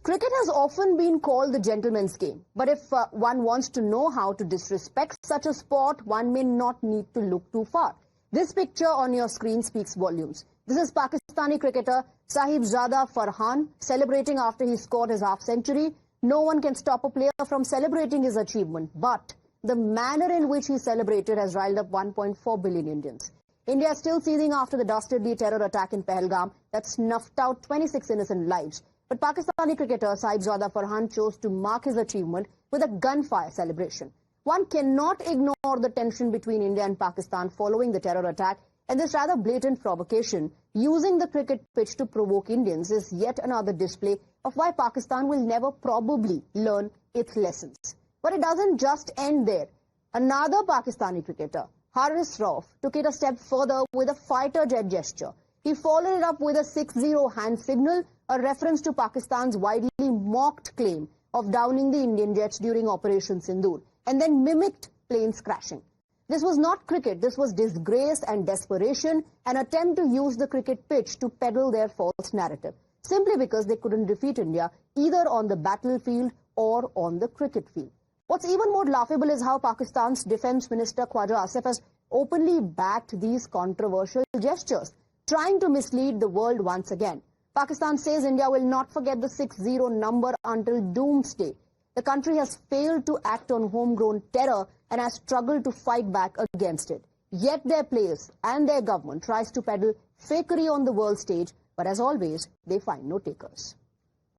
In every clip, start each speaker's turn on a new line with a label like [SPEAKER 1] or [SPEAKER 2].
[SPEAKER 1] Cricket has often been called the gentleman's game, but if one wants to know how to disrespect such a sport, one may not need to look too far. This picture on your screen speaks volumes. This is Pakistani cricketer Sahibzada Farhan celebrating after he scored his half-century. No one can stop a player from celebrating his achievement, but the manner in which he celebrated has riled up 1.4 billion Indians. India is still seething after the dastardly terror attack in Pahalgam that snuffed out 26 innocent lives. But Pakistani cricketer Sahibzada Farhan chose to mark his achievement with a gunfire celebration. One cannot ignore the tension between India and Pakistan following the terror attack, and this rather blatant provocation using the cricket pitch to provoke Indians is yet another display of why Pakistan will never probably learn its lessons. But it doesn't just end there. Another Pakistani cricketer, Haris Rauf, took it a step further with a fighter jet gesture. He followed it up with a 6-0 hand signal, a reference to Pakistan's widely mocked claim of downing the Indian jets during Operation Sindoor, and then mimicked planes crashing. This was not cricket, this was disgrace and desperation, an attempt to use the cricket pitch to peddle their false narrative, simply because they couldn't defeat India either on the battlefield or on the cricket field. What's even more laughable is how Pakistan's Defence Minister Khwaja Asif has openly backed these controversial gestures, trying to mislead the world once again. Pakistan says India will not forget the 6-0 number until doomsday. The country has failed to act on homegrown terror and has struggled to fight back against it. Yet their players and their government tries to peddle fakery on the world stage, but as always, they find no takers.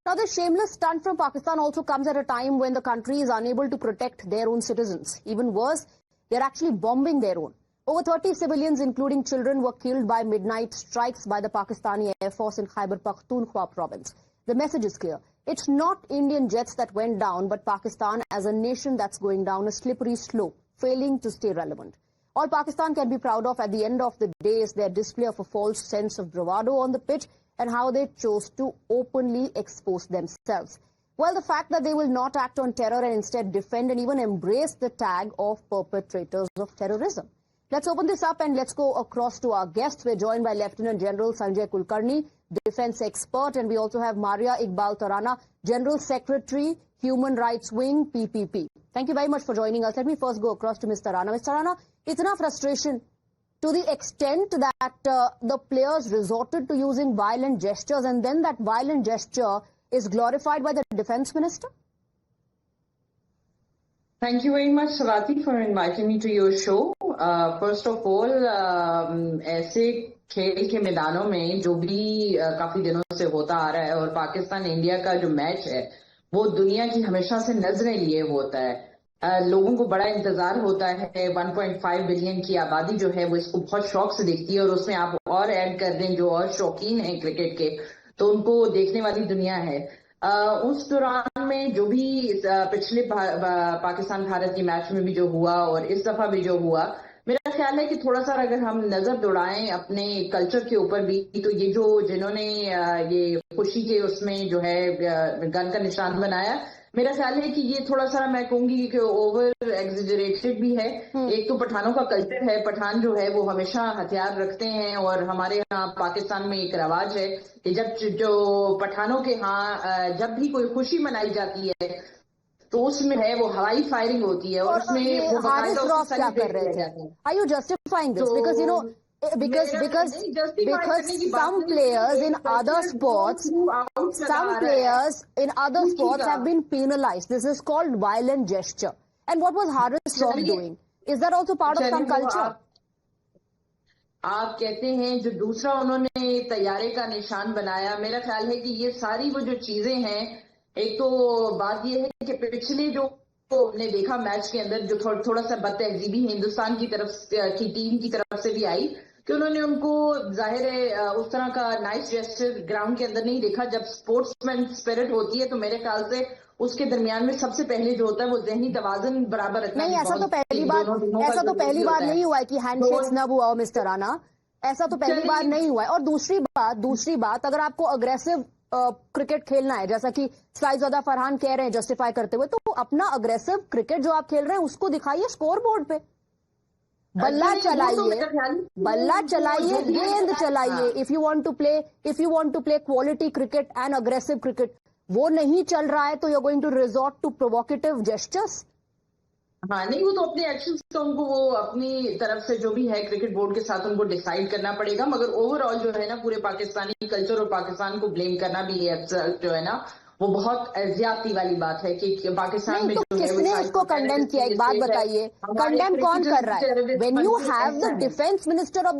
[SPEAKER 1] Now, this shameless stunt from Pakistan also comes at a time when the country is unable to protect their own citizens. Even worse, they're actually bombing their own. Over 30 civilians, including children, were killed by midnight strikes by the Pakistani Air Force in Khyber Pakhtunkhwa province. The message is clear. It's not Indian jets that went down, but Pakistan as a nation that's going down a slippery slope, failing to stay relevant. All Pakistan can be proud of at the end of the day is their display of a false sense of bravado on the pitch and how they chose to openly expose themselves. Well, the fact that they will not act on terror and instead defend and even embrace the tag of perpetrators of terrorism. Let's open this up and let's go across to our guests. We're joined by Lieutenant General Sanjay Kulkarni, defense expert, and we also have Maria Iqbal Tarana, General Secretary, Human Rights Wing, PPP. Thank you very much for joining us. Let me first go across to Ms. Tarana. Ms. Tarana, it's enough frustration to the extent that the players resorted to using violent gestures, and then that violent gesture is glorified by the defense minister?
[SPEAKER 2] Thank you very much, Swati, for inviting me to your show. First of all, ऐसे खेल के मैदानों में जो भी काफी दिनों से होता आ रहा है और पाकिस्तान इंडिया का जो मैच है वो दुनिया की हमेशा से नजरें लिए होता है। लोगों को बड़ा इंतजार होता है। 1.5 बिलियन की आबादी जो है वो इसको बहुत शौक से देखती है और उसमें आप और ऐड कर दें जो और शौकीन हैं क्रिकेट के तो उनको देखने वाली दुनिया है। उस दौरान में जो भी पिछले पाकिस्तान भारत की मैच में भी जो हुआ और इस दफा भी जो हुआ, मेरा ख्याल है कि थोड़ा सा अगर हम नजर दौड़ाएं अपने कल्चर के ऊपर भी तो ये जो जिन्होंने ये खुशी के उसमें जो है गन का निशान बनाया, मेरा ख्याल है कि ये थोड़ा सा मैं कहूंगी कि ओवर एग्जेजरेटेड भी है। एक तो पठानों का कल्चर है, पठान जो है वो हमेशा हथियार रखते हैं और हमारे यहाँ पाकिस्तान में एक रवाज है कि जब जो पठानों के यहाँ जब भी कोई खुशी मनाई जाती है तो उसमें है वो हवाई फायरिंग होती है और उसमें वो
[SPEAKER 1] क्या कर रहे थे? Are you justifying this? Because you know, because some players in other sports, have been penalized. This is called violent gesture. And what was Haris Rauf doing? Is that also part of some culture?
[SPEAKER 2] आप कहते हैं जो दूसरा उन्होंने तैयारे का निशान बनाया, मेरा ख्याल है कि ये सारी वो जो चीजें हैं, एक तो बात ये है कि पिछले जो हमने देखा मैच के अंदर जो थोड़ा सा बदतहजीबी हिंदुस्तान की तरफ की टीम की तरफ से भी आई कि उन्होंने उनको जाहिर है उस तरह का नाइस जेस्चर ग्राउंड के अंदर नहीं देखा। जब स्पोर्ट्समैन स्पिरिट होती है तो मेरे ख्याल से उसके दरमियान में सबसे पहले जो होता है वो ज़हनी तवाज़ुन बराबर रखना।
[SPEAKER 1] नहीं, ऐसा तो पहली बार नहीं हुआ है कि हैंडशेक्स न हुआ हो मिस्टर राणा, ऐसा तो पहली बार नहीं हुआ है। और दूसरी बात अगर आपको अग्रेसिव क्रिकेट खेलना है, जैसा कि साहिबजादा फरहान कह रहे हैं जस्टिफाई करते हुए, तो अपना अग्रेसिव क्रिकेट जो आप खेल रहे हैं उसको दिखाइए स्कोर बोर्ड पे। बल्ला चलाइए, गेंद चलाइए। If you want to play quality cricket and aggressive cricket, وہ نہیں چل رہا ہے تو you are going to resort to provocative gestures.
[SPEAKER 2] ہاں نہیں، وہ تو اپنے ایکشنز تو ان کو وہ اپنی طرف سے جو بھی ہے کرکٹ بورڈ کے ساتھ ان کو ڈیسائیڈ کرنا پڑے گا، مگر اوور آل جو ہے نا پورے پاکستانی کلچر اور پاکستان کو بلیم کرنا بھی جو ہے نا وہ بہت زیادتی والی بات ہے کہ پاکستان میں جو ہے
[SPEAKER 1] کس نے اس کو کنڈیم کیا؟ ایک بات بتائیے، کنڈیم کون کر رہا ہے؟ When you have the defence minister of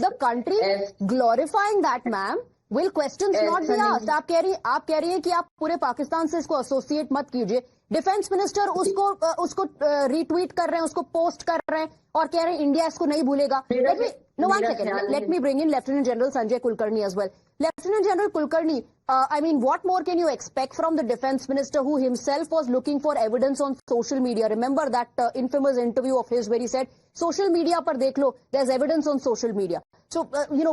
[SPEAKER 1] the country glorifying that meme will questions not be asked. آپ کہہ رہی ہیں کہ آپ پورے پاکستان سے اس کو ایسوسیٹ مت کیجیے. ڈیفینس منسٹر اس کو ری ٹویٹ کر رہے ہیں، اس کو پوسٹ کر رہے ہیں اور کہہ رہے ہیں انڈیا اس کو نہیں بھولے گا. Let me bring in Lieutenant General Sanjay Kulkarni as well. Lieutenant General Kulkarni, I mean, what more can you expect from the defense minister who himself was looking for evidence on social media? Remember that infamous interview of his where he said, social media par dekh lo, there's evidence on social media. So,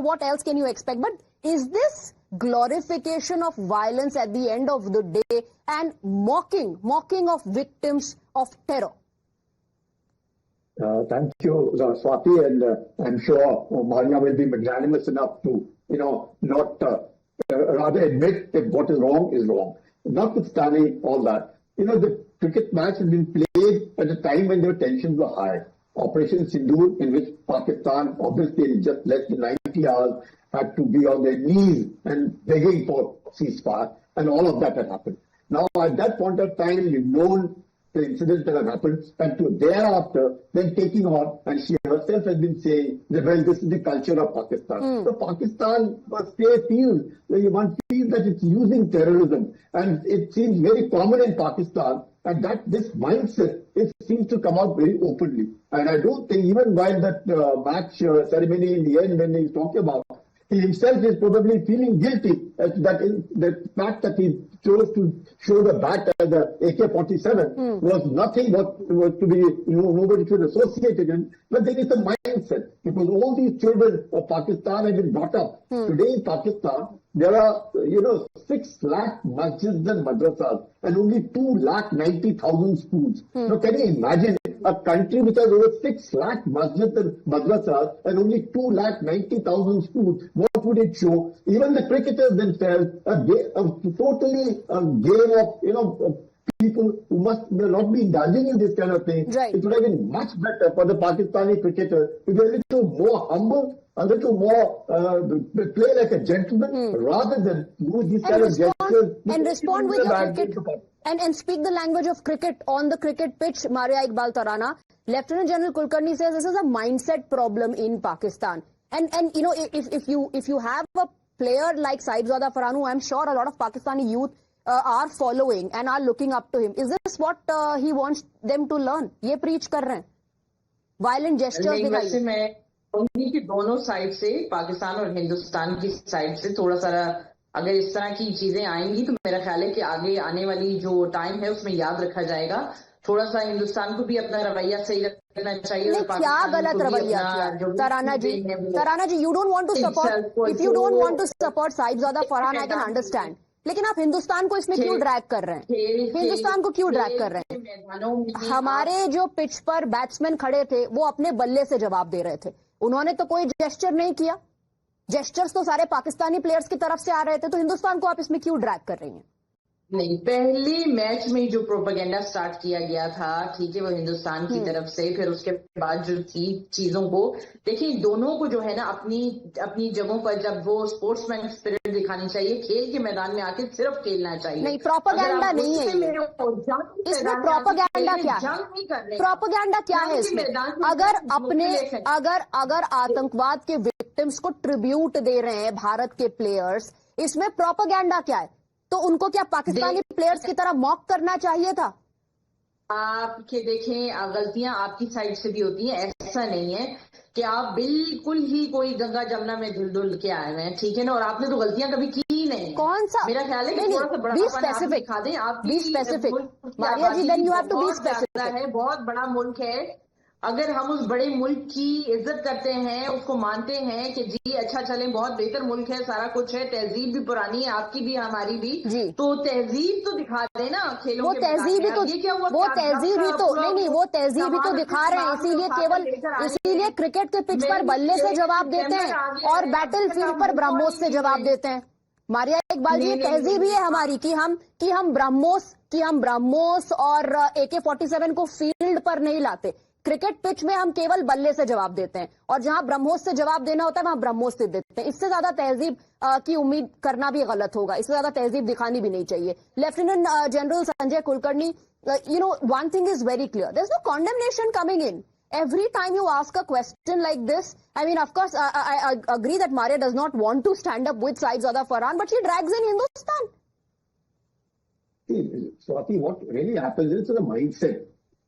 [SPEAKER 1] what else can you expect? But is this glorification of violence at the end of the day and mocking of victims of terror?
[SPEAKER 3] Thank you, Swati, and I'm sure Maria will be magnanimous enough to, not rather admit that what is wrong. Notwithstanding all that, the cricket match has been played at a time when the tensions were high. Operation Sindoor, in which Pakistan, obviously in just less than 90 hours, had to be on their knees and begging for ceasefire, and all of that had happened. Now, at that point of time, you've known the incidents that have happened, and to thereafter, then taking on, and she herself has been saying, well, this is the culture of Pakistan. So Pakistan one feels that it's using terrorism, and it seems very common in Pakistan, and that this mindset seems to come out very openly. And I don't think, even while that match ceremony in the end, when he's talking about, he himself is probably feeling guilty that the fact that he chose to show the bat as the AK-47 was nothing what was to be, nobody should associate it in. But there is a mindset, because all these children of Pakistan have been brought up. Today in Pakistan, there are, 6 lakh masjids and madrasas and only 2,90,000 schools. Now can you imagine a country which has over 6 lakh masjids and madrasas and only 2,90,000 schools? What would it show? Even the cricketers themselves, totally a game of, people who must not be indulging in this kind of thing.
[SPEAKER 1] Right.
[SPEAKER 3] It would have been much better for the Pakistani cricketers to be a little more humble, a little more play like a gentleman, rather than use these kind of gestures.
[SPEAKER 1] And respond with your cricket. And speak the language of cricket on the cricket pitch. Maria Iqbal Tarana, Lieutenant General Kulkarni says this is a mindset problem in Pakistan. And if you have a player like Sahibzada Farhan, who I'm sure a lot of Pakistani youth are following and are looking up to him, is this what he wants them to learn? Ye preach kar rahe hain. Violent gestures dikhaiye.
[SPEAKER 2] میں انہی کی دونوں side سے، پاکستان اور ہندوستان کی side سے تھوڑا سا اگر اس طرح کی چیزیں آئیں گی تو میرا خیال ہے کہ آگے آنے والی جو ٹائم ہے اس میں یاد رکھا جائے گا. تھوڑا سا ہندوستان کو بھی اپنا رویہ صحیح رکھنا چاہیے.
[SPEAKER 1] کیا غلط رویہ کیا ترانہ جی؟ You don't want to support, if you don't want to support Sahibzada Farhan, I can understand, لیکن آپ ہندوستان کو اس میں کیوں ڈریگ کر رہے ہیں؟ ہندوستان کو کیوں ڈریگ کر رہے ہیں؟ ہمارے جو پچ پر بیٹسمین کھڑے تھے وہ اپنے بلے سے جواب دے رہے تھے، انہوں نے تو کوئی جیسچر نہیں کیا. جیسچرز تو سارے پاکستانی پلیئرز کی طرف سے آ رہے تھے، تو ہندوستان کو آپ اس میں کیوں ڈریگ کر رہی ہیں؟
[SPEAKER 2] نہیں، پہلے میچ میں جو پروپیگنڈا سٹارٹ کیا گیا تھا، ٹھیک ہے، وہ ہندوستان کی طرف سے، پھر اس کے بعد جو تھی چیزوں کو دیکھیں، دونوں کو جو ہے نا اپنی جگہوں پر جب وہ اسپورٹس مین اسپرٹ دکھانی چاہیے، کھیل کے میدان میں آ کے صرف کھیلنا چاہیے.
[SPEAKER 1] نہیں، پروپیگنڈا نہیں ہے اس میں. پروپیگنڈا کیا ہے؟ پروپیگنڈا کیا ہے اس میں؟ اگر آتنکواد کے وکٹمز کو ٹریبیوٹ دے رہے ہیں بھارت کے پلیئرز، اس میں پروپیگنڈا کیا ہے؟ تو ان کو کیا پاکستانی پلیئرز کی طرح موک کرنا چاہیے تھا؟
[SPEAKER 2] آپ کے دیکھیں، غلطیاں آپ کی سائڈ سے بھی ہوتی ہیں، ایسا نہیں ہے کہ آپ بالکل ہی کوئی گنگا جمنا میں دھل کے آئے ہوئے ہیں، ٹھیک ہے نا، اور آپ نے تو غلطیاں کبھی کی ہی نہیں.
[SPEAKER 1] کون سا؟
[SPEAKER 2] میرا خیال ہے کہ تھوڑا سا بڑا دکھا دیں. آپ
[SPEAKER 1] ماریا جی، then you have to be specific.
[SPEAKER 2] ہے، بہت بڑا ملک ہے. اگر ہم اس بڑے ملک کی عزت کرتے ہیں، اس کو مانتے ہیں کہ جی اچھا چلیں، بہت بہتر ملک ہے، سارا کچھ ہے، تہذیب بھی پرانی ہے، آپ کی بھی ہماری بھی، تو تہذیب تو دکھا دیں نا کھیلوں.
[SPEAKER 1] وہ تہذیب ہی تو دکھا رہے ہیں، اسی لیے کرکٹ کے پچ پر بلے سے جواب دیتے ہیں اور بیٹل فیلڈ پر برہموس سے جواب دیتے ہیں. मारिया इकबाल जी, तहजीब ही है हमारी कि हम ब्रह्मोस और AK-47 को फील्ड पर नहीं लाते। क्रिकेट पिच में हम केवल बल्ले से जवाब देते हैं और जहां ब्रह्मोस से जवाब देना होता है वहां ब्रह्मोस से देते हैं। इससे ज्यादा तहजीब की उम्मीद करना भी गलत होगा, इससे ज्यादा तहजीब दिखानी भी नहीं चाहिए। Lieutenant general Sanjay Kulkarni, one thing is very clear. There's no condemnation coming in. Every time you ask a question like this, I mean, of course, I agree that Maria does not want to stand up with Saeedzada Farhan, but she drags in Hindustan.
[SPEAKER 3] See, Swati, what really happens is the mindset.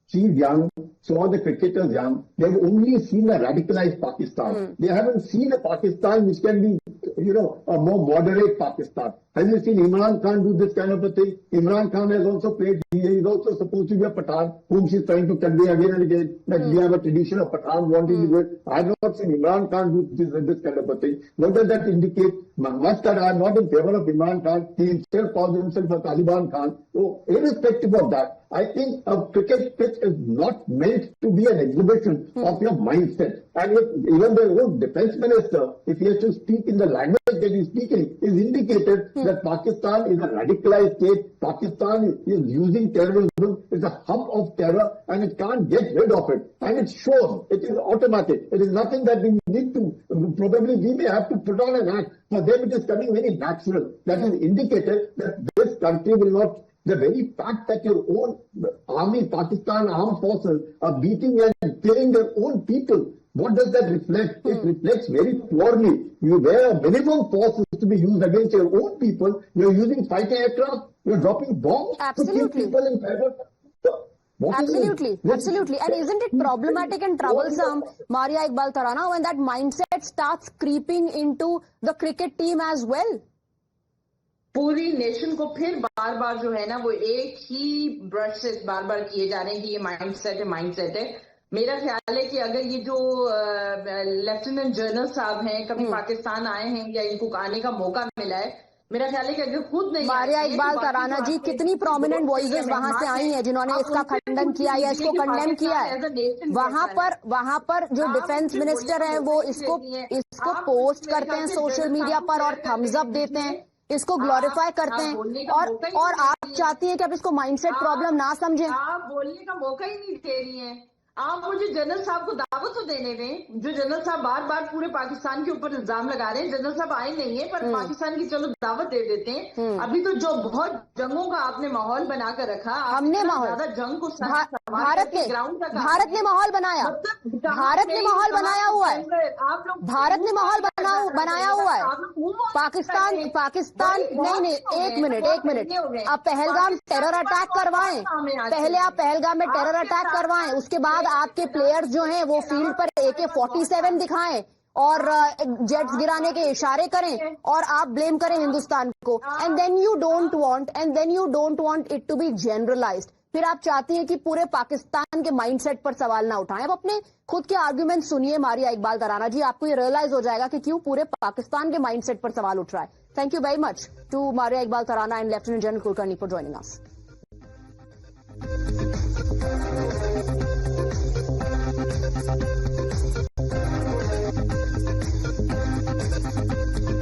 [SPEAKER 3] She's young, so are the cricketers young. They've only seen a radicalized Pakistan. They haven't seen a Pakistan which can be, a more moderate Pakistan. Have you seen Imran Khan do this kind of a thing? Imran Khan has also played, he is also supposed to be a Pathan, whom she's trying to convey again and again, that we have a tradition of Pathan wanting to do it. I have not seen Imran Khan do this kind of a thing. What does that indicate? Must that I am not in favor of Imran Khan. He himself calls himself a Taliban Khan. So, irrespective of that, I think a cricket pitch is not meant to be an exhibition of your mindset. And if even the old defense minister, if he has to speak in the language that he's speaking, is indicated that Pakistan is a radicalized state. Pakistan is using terrorism. It's a hub of terror and it can't get rid of it. And it's shown. It is automatic. It is nothing that we need to, probably we may have to put on an act. For them it is coming very natural. That is indicated that this country will not. The very fact that your own army, Pakistan armed forces, are beating and killing their own people, what does that reflect? It reflects very poorly. Where a minimum force is to be used against your own people, you're using fighter aircraft, you're dropping bombs to kill people in Khyber.
[SPEAKER 1] Absolutely. And isn't it problematic and troublesome, Maria Iqbal Tarana, when that mindset starts creeping into the cricket team as well?
[SPEAKER 2] पूरी nation को फिर बार बार जो है ना वो एक ही brush से बार बार किए जा रहे हैं कि ये माइंडसेट है। मेरा ख्याल है कि अगर ये जो लेफ्टिनेंट जनरल साहब हैं कभी पाकिस्तान आए हैं या इनको आने का मौका मिला है, मेरा ख्याल है कि अगर खुद नहीं
[SPEAKER 1] मारिया इकबाल तराना जी, कितनी प्रोमिनेंट वॉइसेस वहां से आई हैं जिन्होंने इसका खंडन किया या इसको कंडेम किया है। वहां पर जो डिफेंस मिनिस्टर हैं वो इसको पोस्ट करते हैं सोशल मीडिया पर और थम्स अप देते हैं, इसको ग्लोरीफाई करते हैं और आप चाहती हैं कि आप इसको माइंडसेट प्रॉब्लम ना समझें।
[SPEAKER 2] आप बोलने का मौका ही नहीं दे रही हैं। आप मुझे जनरल साहब को दावत तो देने दें, जो जनरल साहब बार बार पूरे पाकिस्तान के ऊपर इल्जाम लगा रहे हैं। जनरल साहब आए नहीं है पर पाकिस्तान की चलो दावत दे देते हैं। अभी तो जो बहुत जंगों का आपने माहौल बनाकर रखा,
[SPEAKER 1] हमने माहौल
[SPEAKER 2] ज्यादा जंग को
[SPEAKER 1] भारत ने माहौल बनाया, भारत ने माहौल बनाया हुआ है, भारत ने माहौल बनाया हुआ है। पाकिस्तान नहीं, एक मिनट, आप पहलगाम टेरर अटैक करवाएं, पहले आप पहलगाम में टेरर अटैक करवाएं, उसके बाद आपके प्लेयर्स जो हैं वो फील्ड पर AK-47 दिखाएं और जेट्स गिराने के इशारे करें और आप ब्लेम करें हिंदुस्तान को। And then you don't want it to be generalised. फिर आप चाहती हैं कि पूरे पाकिस्तान के माइंडसेट पर सवाल ना उठाएं। अब अपने खुद के आर्गुमेंट सुनिए मारिया इकबाल तराना जी, आपको ये रियलाइज हो जाएगा कि क्यों पूरे पाकिस्तान के माइंडसेट पर सवाल उठ रहा है। Thank you very much to Maria Iqbal Tarana and lieutenant general Kulkarni for joining us.